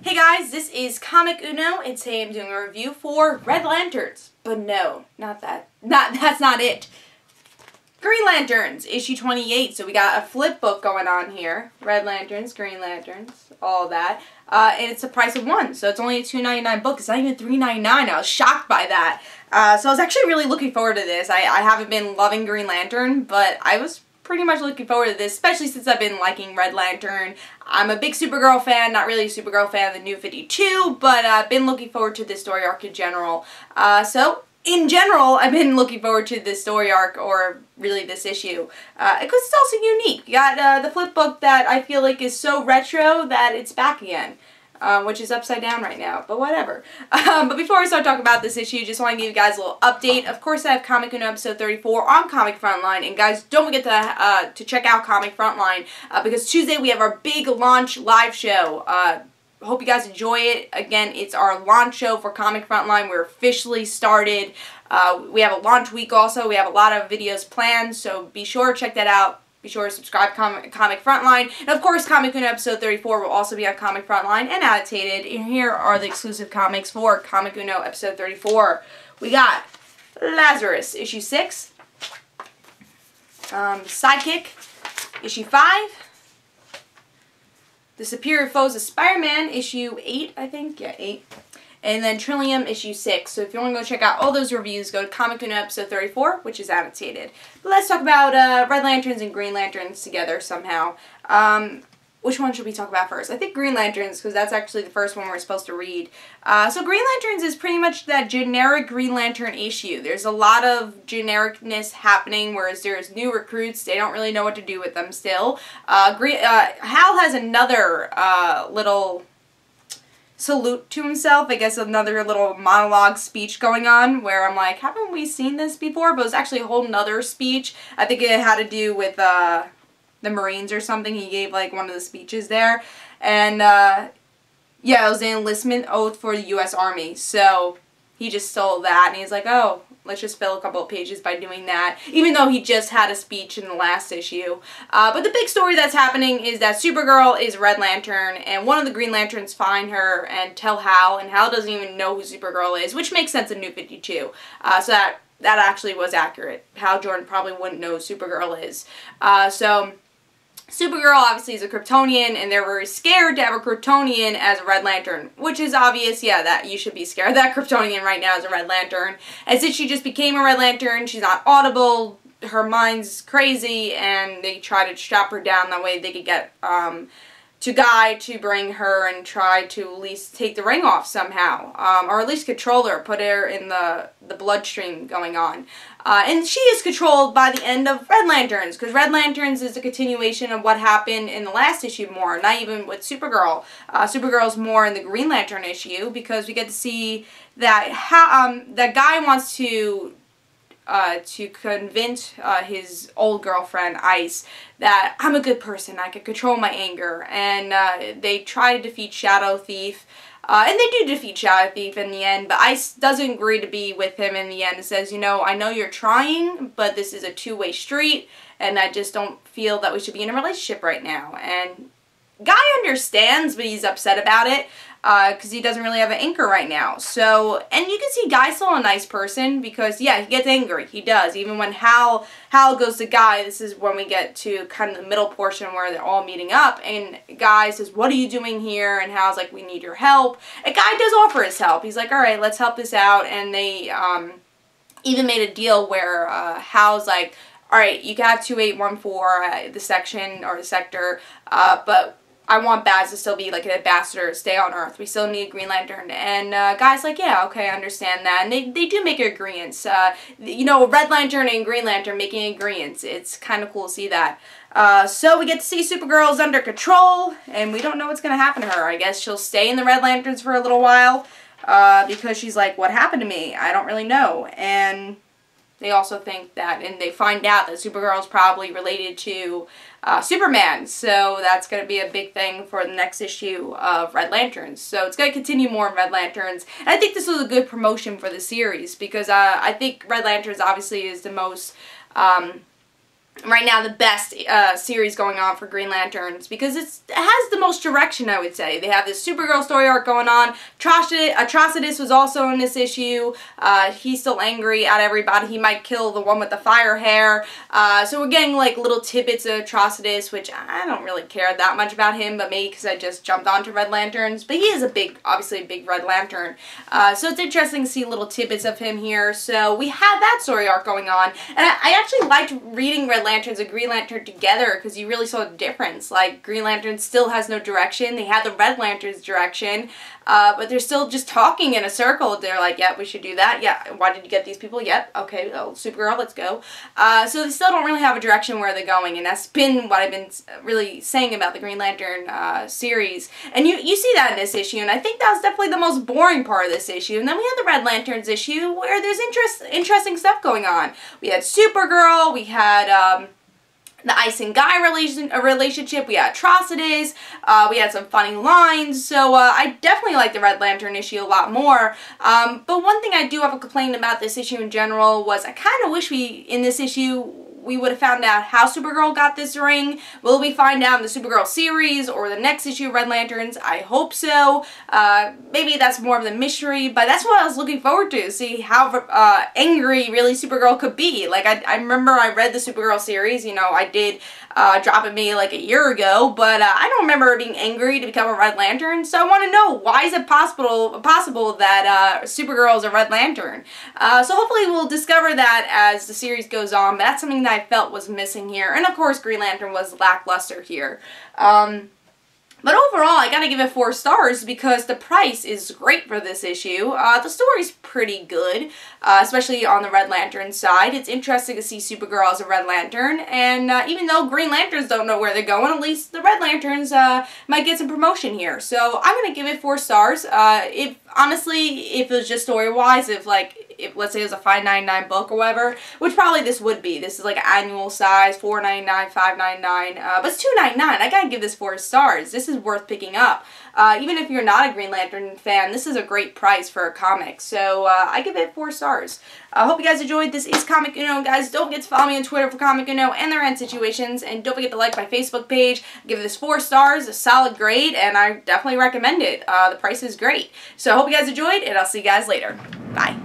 Hey guys, this is Comic Uno, and today I'm doing a review for Red Lanterns. But no, not that. That's not it. Green Lanterns, issue 28. So we got a flip book going on here. Red Lanterns, Green Lanterns, all that. And it's the price of one, so it's only a $2.99 book. It's not even $3.99. I was shocked by that. So I was actually really looking forward to this. I haven't been loving Green Lantern, but I was pretty much looking forward to this, especially since I've been liking Red Lantern. I'm a big Supergirl fan, not really a Supergirl fan of the New 52, but I've been looking forward to this story arc in general. So, in general, I've been looking forward to this story arc, or really this issue, because it's also unique. You got the flip book that I feel like is so retro that it's back again. Which is upside down right now, but whatever. But before I start talking about this issue, just want to give you guys a little update. Of course, I have Comic Uno episode 34 on Comic Frontline, and guys, don't forget to check out Comic Frontline, because Tuesday we have our big launch live show. Hope you guys enjoy it. Again, it's our launch show for Comic Frontline. We're officially started. We have a launch week also. We have a lot of videos planned, so be sure to check that out. Be sure to subscribe to Comic Frontline. And of course, Comic Uno episode 34 will also be on Comic Frontline and annotated. And here are the exclusive comics for Comic Uno episode 34. We got Lazarus, issue 6. Sidekick, issue 5. The Superior Foes of Spider-Man, issue 8, I think. Yeah, 8. And then Trillium, issue 6. So if you want to go check out all those reviews, go to Comic Uno episode 34, which is annotated. But let's talk about Red Lanterns and Green Lanterns together somehow. Which one should we talk about first? I think Green Lanterns, because that's actually the first one we're supposed to read. So Green Lanterns is pretty much that generic Green Lantern issue. There's a lot of genericness happening, whereas there's new recruits. They don't really know what to do with them still. Hal has another little salute to himself, I guess another little monologue speech going on where I'm like, haven't we seen this before? But it was actually a whole nother speech. I think it had to do with the Marines or something. He gave like one of the speeches there, and yeah, it was an enlistment oath for the U.S. Army. So he just stole that, and he's like, oh, let's just fill a couple of pages by doing that, even though he just had a speech in the last issue. But the big story that's happening is that Supergirl is Red Lantern, and one of the Green Lanterns find her and tell Hal, and Hal doesn't even know who Supergirl is, which makes sense in New 52. So that actually was accurate. Hal Jordan probably wouldn't know who Supergirl is. So Supergirl obviously is a Kryptonian, and they're very scared to have a Kryptonian as a Red Lantern, which is obvious, yeah, that you should be scared of that Kryptonian right now as a Red Lantern. And since she just became a Red Lantern, she's not audible, her mind's crazy, and they try to strap her down. That way they could get to Guy to bring her and try to at least take the ring off somehow, or at least control her, put her in the bloodstream going on. And she is controlled by the end of Red Lanterns, because Red Lanterns is a continuation of what happened in the last issue more, not even with Supergirl. Supergirl's more in the Green Lantern issue, because we get to see that that Guy wants to convince his old girlfriend, Ice, that I'm a good person, I can control my anger, and they try to defeat Shadow Thief, and they do defeat Shadow Thief in the end, but Ice doesn't agree to be with him in the end and says, you know, I know you're trying, but this is a two-way street, and I just don't feel that we should be in a relationship right now. And Guy understands, but he's upset about it, because he doesn't really have an anchor right now. So, and you can see Guy's still a nice person, because, yeah, he gets angry. He does. Even when Hal goes to Guy, this is when we get to kind of the middle portion where they're all meeting up, and Guy says, what are you doing here? And Hal's like, we need your help. And Guy does offer his help. He's like, alright, let's help this out. And they even made a deal where Hal's like, alright, you can have 2814, the section, or the sector, but I want Baz to still be like an ambassador, stay on Earth. We still need a Green Lantern. And Guy's like, yeah, okay, I understand that. And they do make agreements. You know, Red Lantern and Green Lantern making agreements. It's kind of cool to see that. So we get to see Supergirl's under control, and we don't know what's going to happen to her. I guess she'll stay in the Red Lanterns for a little while, because she's like, what happened to me? I don't really know. And they also think that, and they find out that Supergirl is probably related to Superman, so that's going to be a big thing for the next issue of Red Lanterns. So it's going to continue more in Red Lanterns, and I think this was a good promotion for the series, because I think Red Lanterns obviously is the most right now the best series going on for Green Lanterns, because it has the most direction, I would say. They have this Supergirl story arc going on. Atrocitus was also in this issue. He's still angry at everybody. He might kill the one with the fire hair. So we're getting like little tidbits of Atrocitus, which I don't really care that much about him, but maybe because I just jumped onto Red Lanterns. But he is obviously a big Red Lantern. So it's interesting to see little tidbits of him here. So we have that story arc going on. And I actually liked reading Red Lanterns and Green Lantern together, because you really saw the difference. Like, Green Lantern still has no direction. They had the Red Lantern's direction, but they're still just talking in a circle. They're like, yeah, we should do that. Yeah, why did you get these people? Yep, okay, oh, Supergirl, let's go. So they still don't really have a direction where they're going, and that's been what I've been really saying about the Green Lantern series. And you see that in this issue, and I think that was definitely the most boring part of this issue. And then we had the Red Lanterns issue, where there's interesting stuff going on. We had Supergirl, we had the Ice and Guy relationship, we had Atrocitus, we had some funny lines, so I definitely like the Red Lantern issue a lot more. But one thing I do have a complaint about this issue in general was I kind of wish in this issue, we would have found out how Supergirl got this ring. Will we find out in the Supergirl series or the next issue of Red Lanterns? I hope so. Maybe that's more of the mystery, but that's what I was looking forward to, see how angry really Supergirl could be. Like, I remember I read the Supergirl series, you know, I did drop it maybe like a year ago, but I don't remember her being angry to become a Red Lantern, so I want to know, why is it possible that Supergirl is a Red Lantern? So hopefully we'll discover that as the series goes on, but that's something that I felt was missing here. And of course Green Lantern was lackluster here. But overall, I gotta give it 4 stars because the price is great for this issue. The story's pretty good, especially on the Red Lantern side. It's interesting to see Supergirl as a Red Lantern, and even though Green Lanterns don't know where they're going, at least the Red Lanterns might get some promotion here. So I'm gonna give it 4 stars. Honestly, if it was just story-wise, if let's say it was a $5.99 book or whatever, which probably this would be. This is like annual size, $4.99, $5.99, but it's $2.99. I gotta give this 4 stars. This is worth picking up. Even if you're not a Green Lantern fan, this is a great price for a comic. So I give it 4 stars. I hope you guys enjoyed. This is Comic Uno. Guys, don't forget to follow me on Twitter for Comic Uno and their end situations. And don't forget to like my Facebook page. Give this 4 stars, a solid grade, and I definitely recommend it. The price is great. So I hope you guys enjoyed, and I'll see you guys later. Bye.